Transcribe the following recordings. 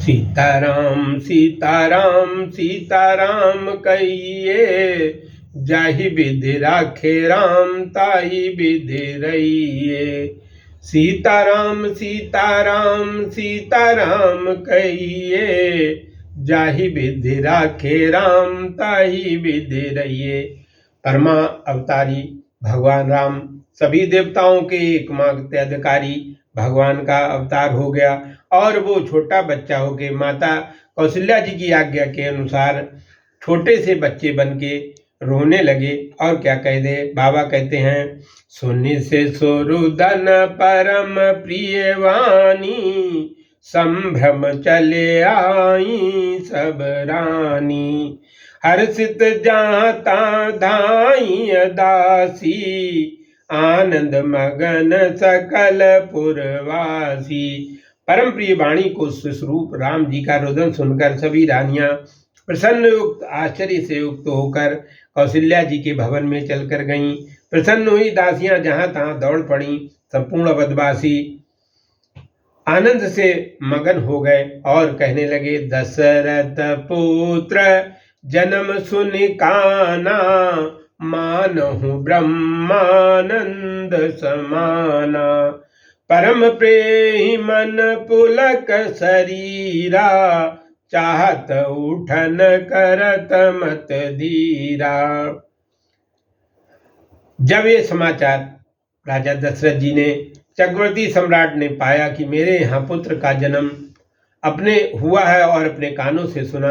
सीताराम सीताराम सीताराम कहिए, जाहि विधि राखे राम ताहि विधि रहिए। सीताराम सीताराम सीताराम कहिए, जाहि विधि राखे राम ताहि विधि रहिए। परमा अवतारी भगवान राम सभी देवताओं के एकमात्र अधिकारी भगवान का अवतार हो गया और वो छोटा बच्चा होके माता कौशल्या जी की आज्ञा के अनुसार छोटे से बच्चे बन के रोने लगे। और क्या कह दे, बाबा कहते हैं, सुनि से सुरुदन परम प्रिय वाणी, संभ्रम चले आई सब रानी। हर्षित जाता धाई दासी, आनंद मगन सकल पुरवासी। परम प्रिय वाणी को स्वरूप राम जी का रुदन सुनकर सभी रानियां प्रसन्न युक्त आश्चर्य से युक्त होकर कौशल्या जी के भवन में चलकर गईं। प्रसन्न हुई दासियां जहां तहां दौड़ पड़ी। संपूर्ण अवधवासी आनंद से मगन हो गए और कहने लगे, दशरथ पुत्र जन्म सुनि काना, मानहु ब्रह्मानंद समाना। परम प्रेही मन पुलक शरीरा, चाहत उठन करत मत धीरा। जब ये समाचार राजा दशरथ जी ने, चक्रवर्ती सम्राट ने पाया कि मेरे यहाँ पुत्र का जन्म अपने हुआ है और अपने कानों से सुना,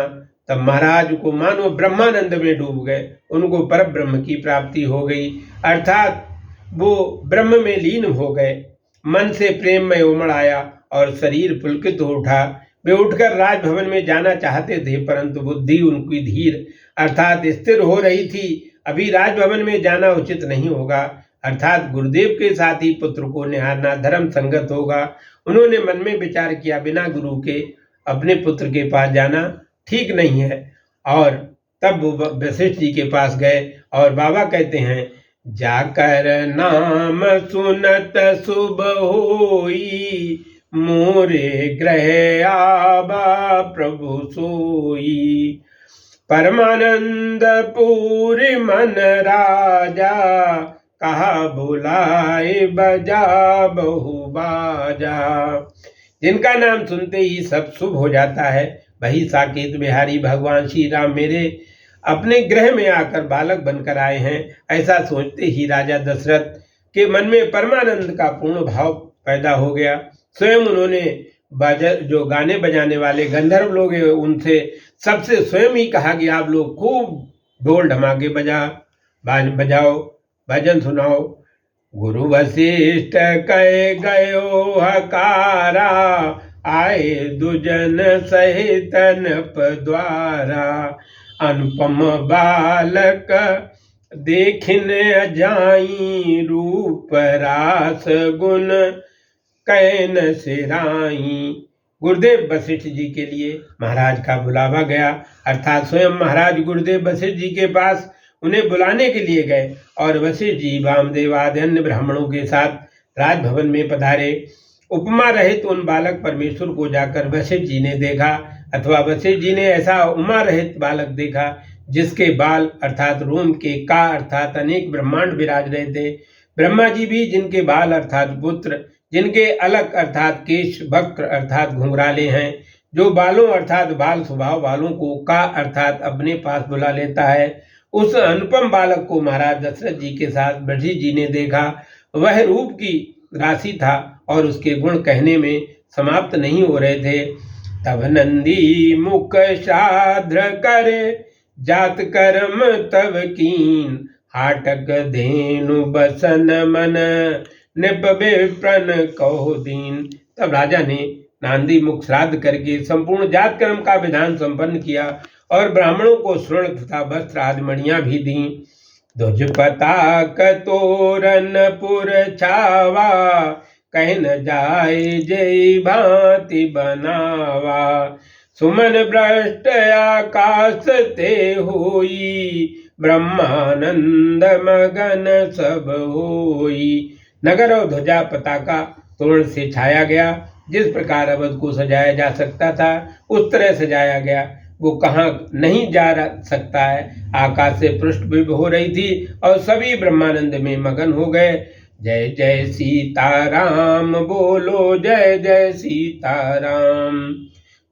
तब महाराज को मानो ब्रह्मानंद में डूब गए। उनको पर ब्रह्म की प्राप्ति हो गई, अर्थात वो ब्रह्म में लीन हो गए। मन से प्रेम में उमड़ आया और शरीर पुलकित हो उठा। वे उठकर राजभवन में जाना चाहते थे, परंतु बुद्धि उनकी धीर अर्थात स्थिर हो रही थी। अभी राजभवन में जाना उचित नहीं होगा, अर्थात गुरुदेव के साथ ही पुत्र को निहारना धर्म संगत होगा। उन्होंने मन में विचार किया, बिना गुरु के अपने पुत्र के पास जाना ठीक नहीं है। और तब वो वशिष्ठ जी के पास गए और बाबा कहते हैं, जाकर नाम सुनत शुभ होई, मोरे ग्रह आबा प्रभु सोई। परमानंद पूरी मन राजा, कहा बुलाए बजा बहु बाजा। जिनका नाम सुनते ही सब शुभ हो जाता है, वही साकेत बिहारी भगवान श्री राम मेरे अपने ग्रह में आकर बालक बनकर आए हैं। ऐसा सोचते ही राजा दशरथ के मन में परमानंद का पूर्ण भाव पैदा हो गया। स्वयं उन्होंने जो गाने बजाने वाले गंधर्व लोग हैं उनसे सबसे स्वयं ही कहा कि आप लोग खूब ढोल ढमाके बजाओ, भजन सुनाओ। गुरु वशिष्ठ कह गयो हकारा, आए दुजन सहित नप द्वारा। अनुपम बालक देखिन जाई, रूप रास गुण कैन सिराई। गुरुदेव वशिष्ठ जी के लिए महाराज का बुलावा गया, अर्थात स्वयं महाराज गुरुदेव वशिष्ठ जी के पास उन्हें बुलाने के लिए गए और वशिष्ठ जी वामदेव आदि अन्य ब्राह्मणों के साथ राजभवन में पधारे। उपमा रहित उन बालक परमेश्वर को जाकर वशिष्ठ जी ने देखा, अथवा वशिष्ठ जी ने ऐसा उमा रहित बालक देखा जिसके बाल अर्थात रोम के का अर्थात अनेक ब्रह्मांड विराज रहे थे। ब्रह्मा जी भी जिनके बाल अर्थात पुत्र, जिनके अलग अर्थात केश वक्र अर्थात घुंघराले हैं, जो बालों अर्थात बाल स्वभाव वालों को का अर्थात अपने पास बुला लेता है, उस अनुपम बालक को महाराज दशरथ जी के साथ वशिष्ठ जी ने देखा। वह रूप की राशि था और उसके गुण कहने में समाप्त नहीं हो रहे थे। तब नंदी मुख शाद्र करे, जात कर्म तब कीन। हाटक धेनु बसन मन, निप विप्रन कहो दीन। तब राजा ने नांदी मुख श्राद्ध करके संपूर्ण जात कर्म का विधान संपन्न किया और ब्राह्मणों को स्वर्ण तथा वस्त्र आदि मणियां भी दी। ध्वज पताक तोरन पुर छावा, कह न जाए जय भांति बनावा। सुमन भ्रष्ट आकाश ते होई, ब्रह्मानंद मगन सब होई। नगर और ध्वजा पताका तोरण से छाया गया जिस प्रकार अवध को सजाया जा सकता था उस तरह सजाया गया। वो कहाँ नहीं जा सकता है। आकाश से पृष्ठभूमि हो रही थी और सभी ब्रह्मानंद में मगन हो गए। जय जय सीताराम बोलो, जय जय सीताराम,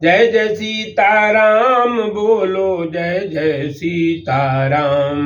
जय जय सीताराम बोलो, जय जय सीताराम।